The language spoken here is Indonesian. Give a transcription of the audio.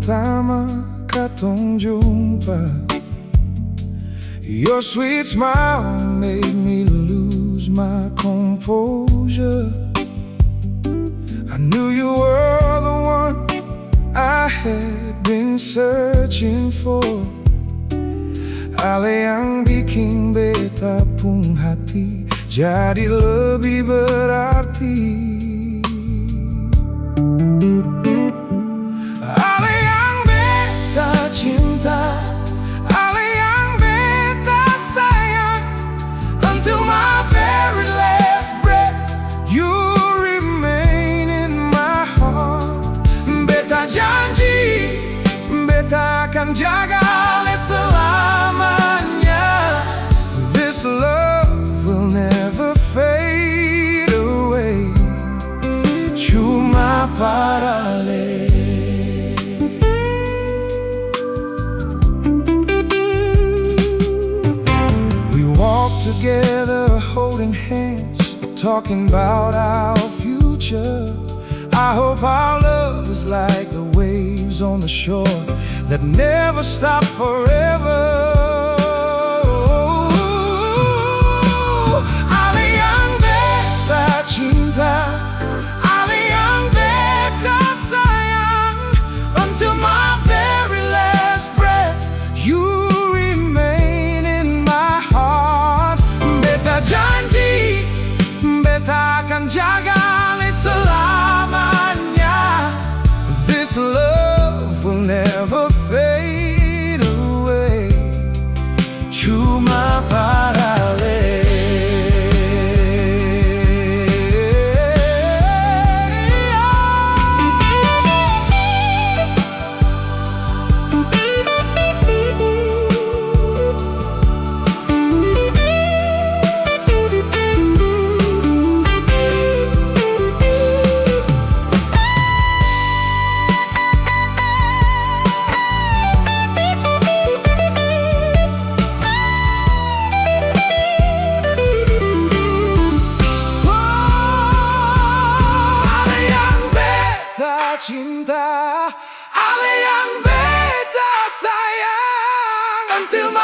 pertama katong jumpa. Your sweet smile made me lose my composure. I knew you were the one I had been searching for. Ale yang bikin beta pun hati jadi lebih berarti. Ale yang beta cinta, ale yang beta sayang. Until my very last breath, you remain in my heart. Beta janji, beta akan jaga ale selamanya. This love will never fade away, cuma para ale. We walk together holding hands, talking about our future. I hope our love is like the waves on the shore that never stop forever. Ale yang beta cinta, ale yang beta sayang. Until my very last breath, you remain in my heart. Beta janji, beta akan jaga ale selamanya. This love will never fade away, cuma para ale. Cinta, ale yang beta sayang. Until my